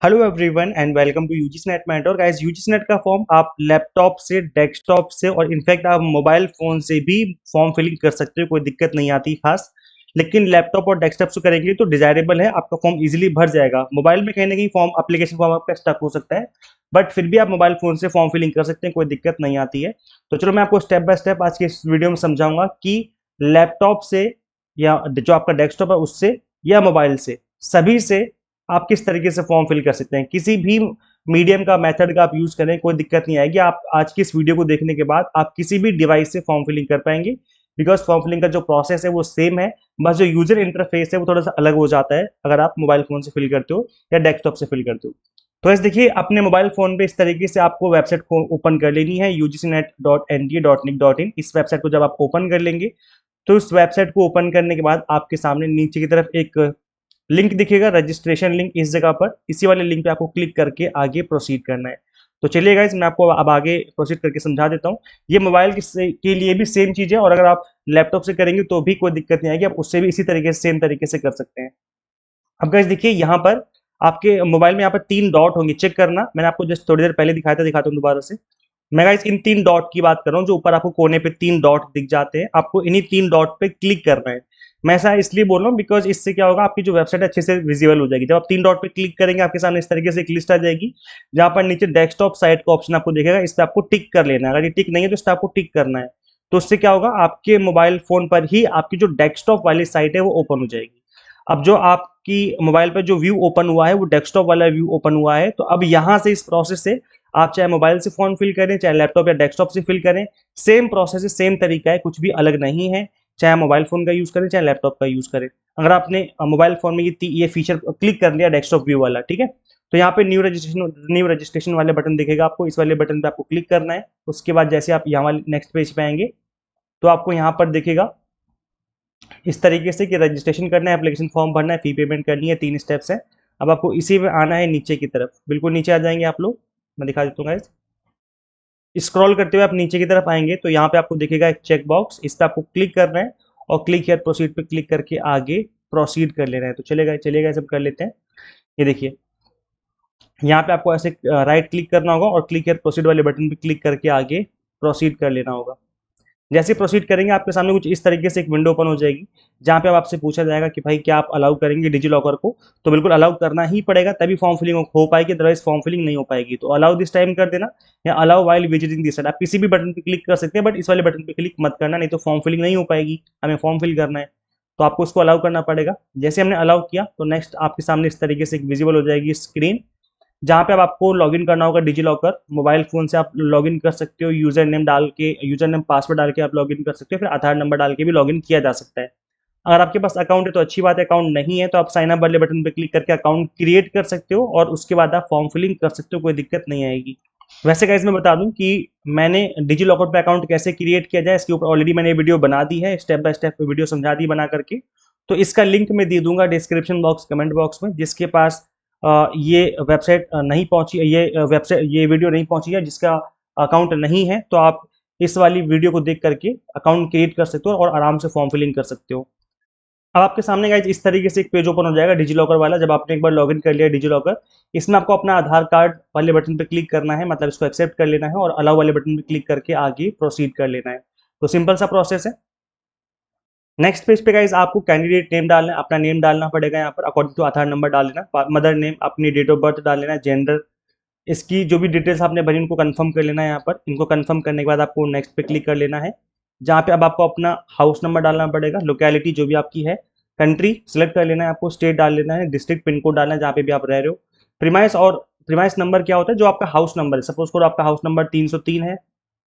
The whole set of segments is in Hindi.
Hello everyone and welcome to UGC NET mentor guys. UGC NET का फॉर्म आप लैपटॉप से, डेस्कटॉप से और इनफैक्ट आप मोबाइल फोन से भी फॉर्म फिलिंग कर सकते हो, कोई दिक्कत नहीं आती खास। लेकिन लैपटॉप और डेस्कटॉप से करेंगे तो डिजायरेबल है, आपका फॉर्म इजीली भर जाएगा। मोबाइल में कहीं ना कहीं फॉर्म एप्लीकेशन फॉर्म आपका स्टक हो सकता है, बट फिर भी आप मोबाइल फोन से फॉर्म फिलिंग कर सकते हैं, कोई दिक्कत नहीं आती है। तो चलो मैं आपको स्टेप बाय स्टेप आज के इस वीडियो में समझाऊंगा कि लैपटॉप से या जो आपका डेस्कटॉप है उससे या मोबाइल से, सभी से आप किस तरीके से फॉर्म फिल कर सकते हैं। किसी भी मीडियम का मेथड का आप यूज करें, कोई दिक्कत नहीं आएगी। आप आज की इस वीडियो को देखने के बाद आप किसी भी डिवाइस से फॉर्म फिलिंग कर पाएंगे, बिकॉज फॉर्म फिलिंग का जो प्रोसेस है वो सेम है, बस जो यूजर इंटरफेस है वो थोड़ा सा अलग हो जाता है अगर आप मोबाइल फोन से फिल करते हो या डेस्कटॉप से फिल करते हो। तो ऐसे देखिए, अपने मोबाइल फोन पे इस तरीके से आपको वेबसाइट को ओपन कर लेनी है, ugcnet.nta.nic.in। इस वेबसाइट को जब आप ओपन कर लेंगे तो इस वेबसाइट को ओपन करने के बाद आपके सामने नीचे की तरफ एक लिंक दिखेगा, रजिस्ट्रेशन लिंक। इस जगह पर इसी वाले लिंक पे आपको क्लिक करके आगे प्रोसीड करना है। तो चलिए गाइज, मैं आपको अब आगे प्रोसीड करके समझा देता हूँ। ये मोबाइल के लिए भी सेम चीज है, और अगर आप लैपटॉप से करेंगे तो भी कोई दिक्कत नहीं आएगी, आप उससे भी इसी तरीके से सेम तरीके से कर सकते हैं। अब गाइज देखिए, यहाँ पर आपके मोबाइल में यहाँ पर 3 डॉट होंगे, चेक करना। मैंने आपको जस्ट थोड़ी देर पहले दिखाया था, दिखाता हूँ दोबारा से। मैं गाइज इन 3 डॉट की बात कर रहा हूँ, जो ऊपर आपको कोने पे 3 डॉट दिख जाते हैं, आपको इन्हीं 3 डॉट पे क्लिक करना है। मैं ऐसा इसलिए बोल रहा हूँ बिकॉज इससे क्या होगा, आपकी जो वेबसाइट अच्छे से विजिबल हो जाएगी। जब आप 3 डॉट पे क्लिक करेंगे आपके सामने इस तरीके से एक लिस्ट आ जाएगी, जहां पर नीचे डेस्कटॉप साइट का ऑप्शन आपको दिखेगा। इस पर आपको टिक कर लेना है, अगर ये टिक नहीं है तो इस पर आपको टिक करना है। तो उससे क्या होगा, आपके मोबाइल फोन पर ही आपकी जो डेस्कटॉप वाली साइट है वो ओपन हो जाएगी। अब जो आपकी मोबाइल पर जो व्यू ओपन हुआ है वो डेस्कटॉप वाला व्यू ओपन हुआ है, तो अब यहाँ से इस प्रोसेस से आप चाहे मोबाइल से फॉर्म फिल करें, चाहे लैपटॉप या डेस्कटॉप से फिल करें, सेम प्रोसेस है, सेम तरीका है, कुछ भी अलग नहीं है। चाहे मोबाइल फोन का यूज करें चाहे लैपटॉप का यूज करें। अगर आपने मोबाइल फोन में ये फीचर क्लिक कर लिया, डेस्कटॉप व्यू वाला, ठीक है, तो यहाँ पे न्यू रजिस्ट्रेशन वाले बटन दिखेगा आपको, इस वाले बटन पे आपको क्लिक करना है। उसके बाद जैसे आप यहाँ वाले नेक्स्ट पेज पे आएंगे तो आपको यहाँ पर दिखेगा इस तरीके से कि रजिस्ट्रेशन करना है, एप्लीकेशन फॉर्म भरना है, फी पेमेंट करनी है, 3 स्टेप्स है। अब आपको इसी में आना है नीचे की तरफ, बिल्कुल नीचे आ जाएंगे आप लोग। मैं दिखा देता हूँ गाइस। स्क्रॉल करते हुए आप नीचे की तरफ आएंगे तो यहाँ पे आपको दिखेगा एक चेक बॉक्स, इस पर आपको क्लिक करना है और क्लिक हियर प्रोसीड पे क्लिक करके आगे प्रोसीड कर लेना है। तो चलेगा सब कर लेते हैं। ये देखिए, यहाँ पे आपको ऐसे राइट क्लिक करना होगा और क्लिक हियर प्रोसीड वाले बटन पे क्लिक करके आगे प्रोसीड कर लेना होगा। जैसे प्रोसीड करेंगे आपके सामने कुछ इस तरीके से एक विंडो ओपन हो जाएगी, जहां पे अब आपसे पूछा जाएगा कि भाई क्या आप अलाउ करेंगे डिजी लॉकर को। तो बिल्कुल अलाउ करना ही पड़ेगा, तभी फॉर्म फिलिंग हो पाएगी, अदरवाइज फॉर्म फिलिंग नहीं हो पाएगी। तो अलाउ दिस टाइम कर देना, या allow while visiting this site, आप किसी भी बटन पे क्लिक कर सकते हैं, बट इस वाले बटन पे क्लिक मत करना, नहीं तो फॉर्म फिलिंग नहीं हो पाएगी। हमें फॉर्म फिल करना है तो आपको उसको अलाउ करना पड़ेगा। जैसे हमने अलाउ किया तो नेक्स्ट आपके सामने इस तरीके से एक विजिबल हो जाएगी स्क्रीन, जहाँ पे अब आपको लॉगिन करना होगा डिजी लॉकर। मोबाइल फोन से आप लॉगिन कर सकते हो, यूजर नेम डाल के, यूजर नेम पासवर्ड डाल के आप लॉगिन कर सकते हो, फिर आधार नंबर डाल के भी लॉगिन किया जा सकता है। अगर आपके पास अकाउंट है तो अच्छी बात है, अकाउंट नहीं है तो आप साइन अप वाले बटन पे क्लिक करके अकाउंट क्रिएट कर सकते हो और उसके बाद आप फॉर्म फिलिंग कर सकते हो, कोई दिक्कत नहीं आएगी। वैसे गाइस मैं बता दूं कि मैंने डिजी लॉकर पे अकाउंट कैसे क्रिएट किया जाए इसके ऊपर ऑलरेडी मैंने वीडियो बना दी है, स्टेप बाय स्टेप वीडियो समझा दी बना करके। तो इसका लिंक मैं दे दूंगा डिस्क्रिप्शन बॉक्स, कमेंट बॉक्स में। जिसके पास ये वेबसाइट नहीं पहुंची, ये वीडियो नहीं पहुंची है, जिसका अकाउंट नहीं है, तो आप इस वाली वीडियो को देख करके अकाउंट क्रिएट कर सकते हो और आराम से फॉर्म फिलिंग कर सकते हो। अब आपके सामने गाइज इस तरीके से एक पेज ओपन हो जाएगा डिजी लॉकर वाला, जब आपने एक बार लॉगिन कर लिया डिजी लॉकर। इसमें आपको अपना आधार कार्ड वाले बटन पे क्लिक करना है, मतलब इसको एक्सेप्ट कर लेना है, और अलाउ वाले बटन पे क्लिक करके आगे प्रोसीड कर लेना है। तो सिंपल सा प्रोसेस है। नेक्स्ट पेज पे गाइज आपको कैंडिडेट नेम डालना है, अपना नेम डालना पड़ेगा यहाँ पर, अकॉर्डिंग टू आधार नंबर डाल लेना, मदर नेम, अपनी डेट ऑफ बर्थ डाल लेना, जेंडर, इसकी जो भी डिटेल्स आपने भरी उनको कंफर्म कर लेना है। यहाँ पर इनको कंफर्म करने के बाद आपको नेक्स्ट पे क्लिक कर लेना है, जहाँ पे अब आपको अपना हाउस नंबर डालना पड़ेगा, लोकेलिटी जो भी आपकी है, कंट्री सेलेक्ट कर लेना है, आपको स्टेट डाल लेना है, डिस्ट्रिक्ट पिन कोड डालना है जहाँ पे भी आप रह रहे हो। प्रीमाइस, और प्रीमाइस नंबर क्या होता है, जो आपका हाउस नंबर है। सपोज करो आपका हाउस नंबर 303 है,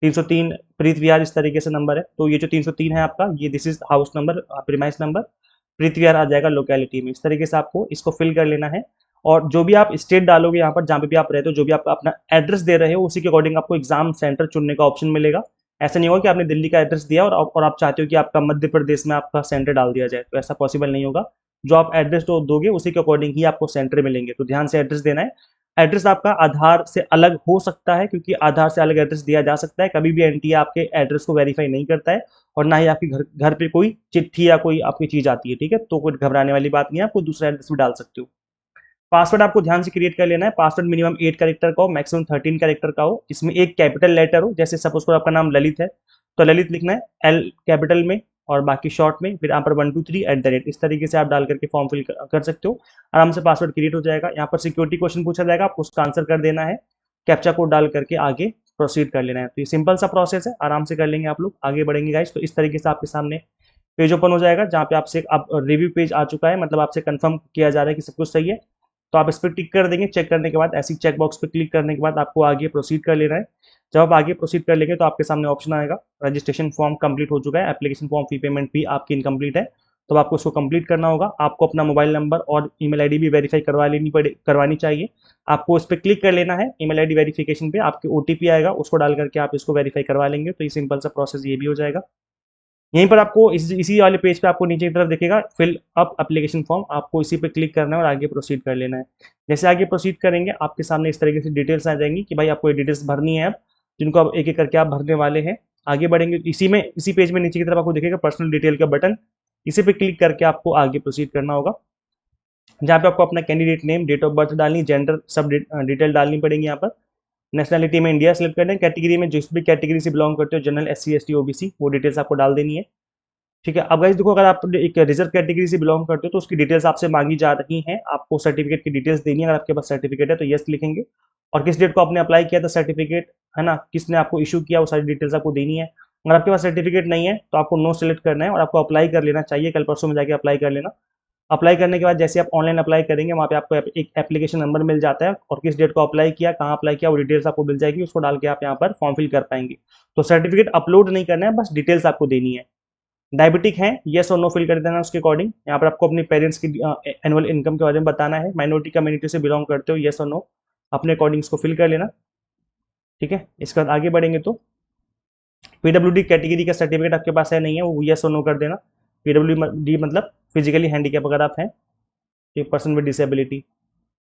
303 प्रीत विहार इस तरीके से नंबर है, तो ये जो 303 है आपका, ये this is house number, premise number, Preet Vihar आ जाएगा लोकेलिटी में। इस तरीके से आपको इसको फिल कर लेना है। और जो भी आप स्टेट डालोगे यहाँ पर, जहाँ पे भी आप रहते हो, जो भी आप अपना एड्रेस दे रहे हो, उसी के अकॉर्डिंग आपको एग्जाम सेंटर चुनने का ऑप्शन मिलेगा। ऐसा नहीं होगा कि आपने दिल्ली का एड्रेस दिया और आप चाहते हो कि आपका मध्य प्रदेश में आपका सेंटर डाल दिया जाए, तो ऐसा पॉसिबल नहीं होगा। जो आप एड्रेस तो दोगे उसी के अकॉर्डिंग ही आपको सेंटर मिलेंगे, तो ध्यान से एड्रेस देना है। एड्रेस आपका आधार से अलग हो सकता है, क्योंकि आधार से अलग एड्रेस दिया जा सकता है, कभी भी एनटीए आपके एड्रेस को वेरीफाई नहीं करता है, और ना ही आपके घर घर पे कोई चिट्ठी या कोई आपकी चीज आती है, ठीक है। तो कोई घबराने वाली बात नहीं है, आप कोई दूसरा एड्रेस भी डाल सकते हो। पासवर्ड आपको ध्यान से क्रिएट कर लेना है। पासवर्ड मिनिमम 8 कैरेक्टर का हो, मैक्सिमम 13 कैरेक्टर का हो, इसमें एक कैपिटल लेटर हो, जैसे सपोज करो आपका नाम ललित है तो ललित लिखना है एल कैपिटल में, और बाकी शॉर्ट में, फिर यहाँ पर 123 @ इस तरीके से आप डाल करके फॉर्म फिल कर सकते हो। आराम से पासवर्ड क्रिएट हो जाएगा। यहाँ पर सिक्योरिटी क्वेश्चन पूछा जाएगा, आपको उसका आंसर कर देना है, कैप्चा कोड डाल करके आगे प्रोसीड कर लेना है। तो ये सिंपल सा प्रोसेस है, आराम से कर लेंगे आप लोग। आगे बढ़ेंगे गाइस, तो इस तरीके से आपके सामने पेज ओपन हो जाएगा, जहाँ पे आपसे आप रिव्यू पेज आ चुका है, मतलब आपसे कंफर्म किया जा रहा है कि सब कुछ सही है। तो आप इस पर टिक कर देंगे। चेक करने के बाद ऐसी चेक बॉक्स पे क्लिक करने के बाद आपको आगे प्रोसीड कर लेना है। जब आप आगे प्रोसीड कर लेंगे तो आपके सामने ऑप्शन आएगा रजिस्ट्रेशन फॉर्म कंप्लीट हो चुका है, एप्लीकेशन फॉर्म फी पेमेंट भी आपकी इनकम्प्लीट है, तो आपको उसको कंप्लीट करना होगा। आपको अपना मोबाइल नंबर और ईमेल आईडी भी वेरीफाई करवानी चाहिए। आपको उस पर क्लिक कर लेना है, ईमेल आईडी वेरिफिकेशन पे आपके ओटीपी आएगा, उसको डाल करके आप इसको वेरीफाई करवा लेंगे। तो ये सिंपल सा प्रोसेस ये भी हो जाएगा। यहीं पर आपको इसी वाले पेज पे आपको नीचे की तरफ दिखेगा फिल अप एप्लीकेशन फॉर्म, आपको इसी पे क्लिक करना है और आगे प्रोसीड कर लेना है। जैसे आगे प्रोसीड करेंगे आपके सामने इस तरीके से डिटेल्स आ जाएंगी कि भाई आपको ये डिटेल्स भरनी है अब, जिनको आप एक एक करके आप भरने वाले हैं। आगे बढ़ेंगे इसी पेज में नीचे की तरफ आपको दिखेगा पर्सनल डिटेल का बटन, इसी पे क्लिक करके आपको आगे प्रोसीड करना होगा, जहाँ पे आपको अपना candidate name, date of birth डालनी, जेंडर सब डिटेल डालनी पड़ेगी। यहाँ पर नेशनलिटी में इंडिया सेलेक्ट करना है, कैटेगरी में जिस भी कैटेगरी से बिलोंग करते हो, जनरल, एससी, एसटी, ओबीसी, वो डिटेल्स आपको डाल देनी है। ठीक है। अब गाइस देखो, अगर आप एक रिजर्व कैटेगरी से बिलोंग करते हो तो उसकी डिटेल्स आपसे मांगी जा रही हैं, आपको सर्टिफिकेट की डिटेल्स देनी है। अगर आपके पास सर्टिफिकेट है तो यस लिखेंगे, और किस डेट को आपने अप्लाई किया था सर्टिफिकेट, है ना, किसने आपको इशू किया, वो सारी डिटेल्स आपको देनी है। अगर आपके पास सर्टिफिकेट नहीं है तो आपको नो सेलेक्ट करना है और आपको अप्लाई कर लेना चाहिए, कल परसों में जाके अप्लाई कर लेना। अप्लाई करने के बाद जैसे आप ऑनलाइन अप्लाई करेंगे वहाँ पे आपको एक एप्लीकेशन नंबर मिल जाता है, और किस डेट को अप्लाई किया, कहाँ अप्लाई किया, वो डिटेल्स आपको मिल जाएगी, उसको डाल के आप यहाँ पर फॉर्म फिल कर पाएंगे। तो सर्टिफिकेट अपलोड नहीं करना है, बस डिटेल्स आपको देनी है। डायबिटिक है, येस और नो फिल कर देना उसके अकॉर्डिंग। यहाँ पर आपको अपनी पेरेंट्स की एनुअल इनकम के बारे में बताना है, माइनॉरिटी कम्युनिटी से बिलोंग करते हो, येस और नो अपने अकॉर्डिंग इसको फिल कर लेना। ठीक है। इसके बाद आगे बढ़ेंगे तो पीडब्ल्यूडी कैटेगरी का सर्टिफिकेट आपके पास है नहीं है, वो येस और नो कर देना। पीडब्ल्यूडी मतलब फिजिकली हैंडीकैप अगर आप हैं, एक पर्सन विद डिसेबिलिटी,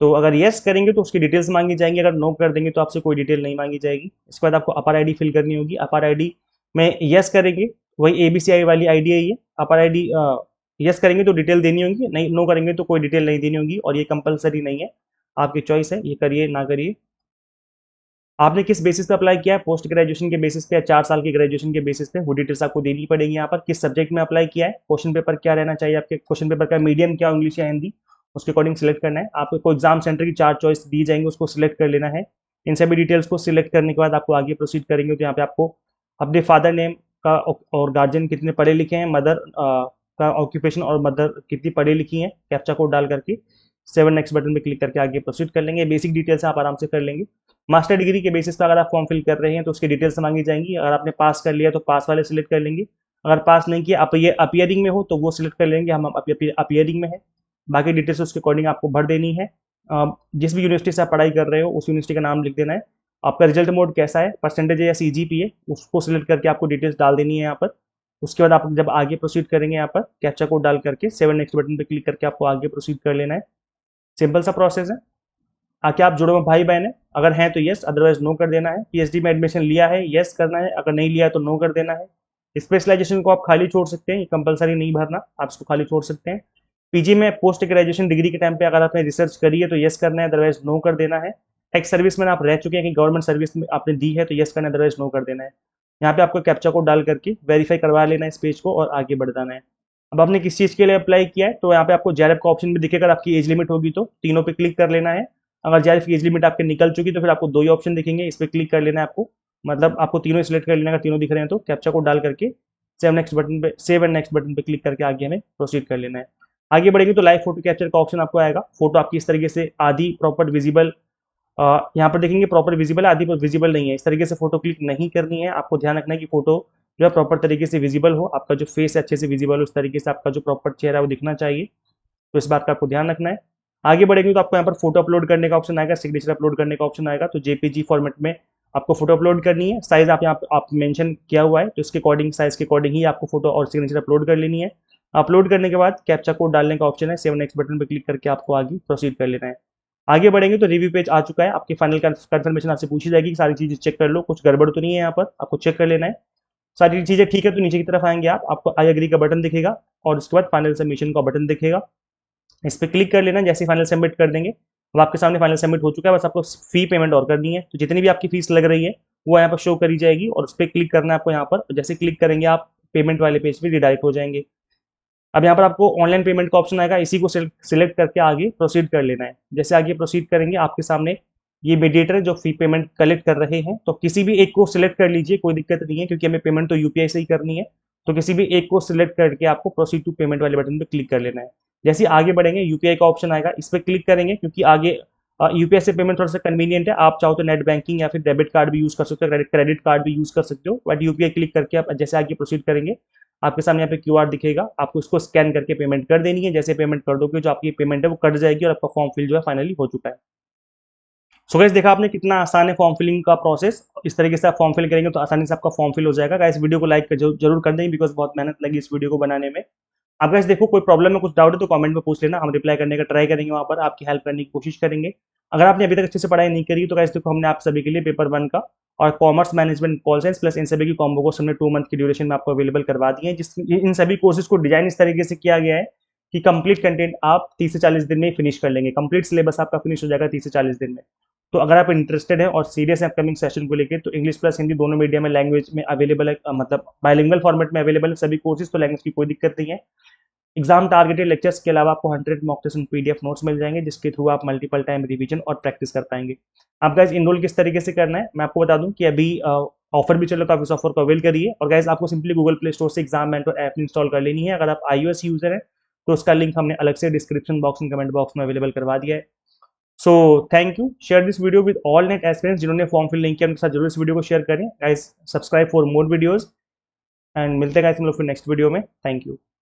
तो अगर येस करेंगे तो उसकी डिटेल्स मांगी जाएंगी, अगर नो कर देंगे तो आपसे कोई डिटेल नहीं मांगी जाएगी। इसके बाद आपको अपर आईडी फिल करनी होगी। अपर आईडी में येस करेंगे, वही एबीसी वाली आईडी है ये। अपर आईडी यस करेंगे तो डिटेल देनी होगी, नहीं नो करेंगे तो कोई डिटेल नहीं देनी होगी, और ये कंपलसरी नहीं है, आपकी चॉइस है, ये करिए ना करिए। आपने किस बेसिस पे अप्लाई किया है, पोस्ट ग्रेजुएशन के बेसिस पे या 4 साल की ग्रेजुएशन के बेसिस पे, वो डिटेल्स आपको देनी पड़ेगी। यहाँ पर किस सब्जेक्ट में अप्लाई किया है, क्वेश्चन पेपर क्या रहना चाहिए, आपके क्वेश्चन पेपर का मीडियम क्या, इंग्लिश या हिंदी, उसके अकॉर्डिंग सिलेक्ट करना है। आपको एग्जाम सेंटर की 4 चॉइस दी जाएंगे, उसको सिलेक्ट कर लेना है। इन सभी डिटेल्स को सिलेक्ट करने के बाद आपको आगे प्रोसीड करेंगे तो यहाँ पे आपको अपने फादर नेम का और गार्जियन कितने पढ़े लिखे हैं, मदर का ऑक्यूपेशन और मदर कितनी पढ़ी लिखी हैं, कैप्चा कोड डाल करके 7 नेक्स्ट बटन पे क्लिक करके आगे प्रोसीड कर लेंगे। बेसिक डिटेल्स आप आराम से कर लेंगे। मास्टर डिग्री के बेसिस पर अगर आप फॉर्म फिल कर रहे हैं तो उसकी डिटेल्स मांगी जाएंगी। अगर आपने पास कर लिया तो पास वाले सिलेक्ट कर लेंगे, अगर पास नहीं किया अपियरिंग में हो तो वो सिलेक्ट कर लेंगे, हम अपियरिंग में है। बाकी डिटेल्स उसके अकॉर्डिंग आपको भर देनी है। जिस भी यूनिवर्सिटी से आप पढ़ाई कर रहे हो उस यूनिवर्सिटी का नाम लिख देना है। आपका रिजल्ट मोड कैसा है, परसेंटेज है या सीजीपीए, उसको सिलेक्ट करके आपको डिटेल्स डाल देनी है यहाँ पर। उसके बाद आप जब आगे प्रोसीड करेंगे यहाँ पर कैप्चा कोड डाल करके 7 नेक्स्ट बटन पे क्लिक करके आपको आगे प्रोसीड कर लेना है। सिंपल सा प्रोसेस है। क्या आप जुड़े हुए भाई बहन है, अगर हैं तो यस, अदरवाइज नो कर देना है। पीएचडी में एडमिशन लिया है, यस करना है, अगर नहीं लिया है तो नो कर देना है। स्पेशलाइजेशन को आप खाली छोड़ सकते हैं, ये कंपलसरी नहीं भरना, आप इसको खाली छोड़ सकते हैं। पीजी में पोस्ट ग्रेजुएशन डिग्री के टाइम पे अगर आपने रिसर्च करी है तो यस करना है, अदरवाइज नो कर देना है। एक्स सर्विस में आप रह चुके हैं कि गवर्नमेंट सर्विस में आपने दी है तो यस करना है, अदरवाइज नो कर देना है। यहाँ पे आपको कैप्चा कोड डाल करके वेरीफाई करवा लेना है इस पेज को और आगे बढ़ जाना है। अब आपने किस चीज़ के लिए अप्लाई किया है तो यहाँ पे आपको जेआरएफ का ऑप्शन भी दिखेगा, अगर आपकी एज लिमिट होगी तो तीनों पे क्लिक कर लेना है। अगर जेआरएफ की एज लिमिट आपके निकल चुकी तो फिर आपको 2 ही ऑप्शन दिखेंगे, इस पर क्लिक कर लेना है आपको, मतलब आपको तीनों सिलेक्ट कर लेना, अगर तीनों दिख रहे हैं तो कैप्चा कोड डाल करके सेव एंड नेक्स्ट बटन पे क्लिक करके आगे हमें प्रोसीड कर लेना है। आगे बढ़ेंगे तो लाइव फोटो कैप्चर का ऑप्शन आपको आएगा। फोटो आपकी इस तरीके से आधी प्रॉपर विजिबल, यहाँ पर देखेंगे प्रॉपर विजिबल है, आधी विजिबल नहीं है, इस तरीके से फोटो क्लिक नहीं करनी है। आपको ध्यान रखना है कि फोटो जो है प्रॉपर तरीके से विजिबल हो, आपका जो फेस है अच्छे से विजिबल हो, उस तरीके से आपका जो प्रॉपर चेहरा है वो दिखना चाहिए, तो इस बात का आपको ध्यान रखना है। आगे बढ़ेंगे तो आपको यहाँ पर फोटो अपलोड करने का ऑप्शन आएगा, सिग्नेचर अपलोड करने का ऑप्शन आएगा, तो जेपीजी फॉर्मेट में आपको फोटो अपलोड करनी है। साइज आप यहाँ आप मेंशन किया हुआ है तो इसके अकॉर्डिंग, साइज के अकॉर्डिंग ही आपको फोटो और सिग्नेचर अपलोड कर लेनी है। अपलोड करने के बाद कैप्चा कोड डालने का ऑप्शन है, 7 नेक्स्ट बटन पर क्लिक करके आपको आगे प्रोसीड कर लेना है। आगे बढ़ेंगे तो रिव्यू पेज आ चुका है, आपकी फाइनल कंफर्मेशन आपसे पूछी जाएगी कि सारी चीजें चेक कर लो, कुछ गड़बड़ तो नहीं है, यहाँ पर आपको चेक कर लेना है। सारी चीजें ठीक है तो नीचे की तरफ आएंगे आपको आई एग्री का बटन दिखेगा और उसके बाद फाइनल सबमिशन का बटन दिखेगा। इस पर क्लिक कर लेना। जैसे फाइनल सबमिट कर देंगे, अब आपके सामने फाइनल सबमिट हो चुका है। बस आपको फी पेमेंट और करनी है, तो जितनी भी आपकी फीस लग रही है वो यहाँ पर शो करी जाएगी और उस पर क्लिक करना है आपको यहाँ पर। जैसे क्लिक करेंगे आप पेमेंट वाले पेज पे रिडायरेक्ट हो जाएंगे। अब यहाँ पर आपको ऑनलाइन पेमेंट का ऑप्शन आएगा, इसी को सिलेक्ट करके आगे प्रोसीड कर लेना है। जैसे आगे प्रोसीड करेंगे आपके सामने ये मीडिएटर है जो फी पेमेंट कलेक्ट कर रहे हैं, तो किसी भी एक को सिलेक्ट कर लीजिए, कोई दिक्कत नहीं है, क्योंकि हमें पेमेंट तो यूपीआई से ही करनी है। तो किसी भी एक को सिलेक्ट करके आपको प्रोसीड टू पेमेंट वाले बटन पर क्लिक कर लेना है। जैसे आगे बढ़ेंगे यूपीआई का ऑप्शन आएगा, इस पर क्लिक करेंगे, क्योंकि आगे यूपीआई से पेमेंट थोड़ा सा कन्वीनियंट है। आप चाहो तो नेट बैंकिंग या फिर डेबिट कार्ड भी यूज कर सकते हो, क्रेडिट कार्ड भी यूज कर सकते हो, बट यूपीआई क्लिक करके आप जैसे आगे प्रोसीड करेंगे आपके सामने यहाँ पे क्यूआर दिखेगा, आपको इसको स्कैन करके पेमेंट कर देनी है। जैसे पेमेंट कर दोगे जो आपकी पेमेंट है वो कट जाएगी और आपका फॉर्म फिल जो है फाइनली हो चुका है। सो गाइस देखा आपने कितना आसान है फॉर्म फिलिंग का प्रोसेस। इस तरीके से आप फॉर्म फिल करेंगे तो आसानी से आपका फॉर्म फिल हो जाएगा। गाइस वीडियो को लाइक जरूर कर देंगे, बिकॉज बहुत मेहनत लगी इस वीडियो को बनाने में। आप गाइस देखो कोई प्रॉब्लम है, कुछ डाउट है तो कमेंट में पूछ लेना, हम रिप्लाई करने का ट्राई करेंगे, वहाँ पर आपकी हेल्प करने की कोशिश करेंगे। अगर आपने अभी तक अच्छे से पढ़ाई नहीं करी तो गाइस देखो हमने आप सभी के लिए पेपर 1 का और commerce management pol science plus इन सभी की कॉम्बो कोर्स हमने 2 मंथ की ड्यूरेशन में आपको अवेलेबल करवा दिए हैं। इन सभी कोर्सेज को डिजाइन इस तरीके से किया गया है कि कंप्लीट कंटेंट आप 30 से 40 दिन में फिनिश कर लेंगे। कंप्लीट सिलेबस आपका फिनिश हो जाएगा 30 से 40 दिन में। तो अगर आप इंटरेस्टेड हैं और सीरियस हैं अपकमिंग सेशन को लेकर, तो इंग्लिश प्लस हिंदी दोनों मीडियम में लैंग्वेज में अवेलेबल है, मतलब बाइलिंगुअल फॉर्मेट में अवेलेबल है सभी कोर्सेज, तो लैंग्वेज की कोई दिक्कत नहीं है। एग्जाम टारगेटेड लेक्चर्स के अलावा आपको 100 मॉक टेस्ट पीडीएफ नोट्स मिल जाएंगे, जिसके थ्रू आप मल्टीपल टाइम रिवीजन और प्रैक्टिस कर पाएंगे। आप गाइज इनरोल किस तरीके से करना है मैं आपको बता दूं कि अभी ऑफर भी चलो, तो आप इस ऑफर को अवेल करिए। और गाइज आपको सिंपली गूगल प्ले स्टोर से एग्जाम मेंटर ऐप इंस्टॉल कर लेनी है। अगर आप iOS यूजर है तो उसका लिंक हमने अलग से description box and comment box में अवेलेबल करवा दिया है। So thank you, share this video with all net aspirants जिन्होंने फॉर्म फिल नहीं किया, उनके साथ जरूर इस वीडियो को शेयर करें। Guys subscribe for more videos and मिलते हैं गाइज हम लोग फिर नेक्स्ट वीडियो में। Thank you.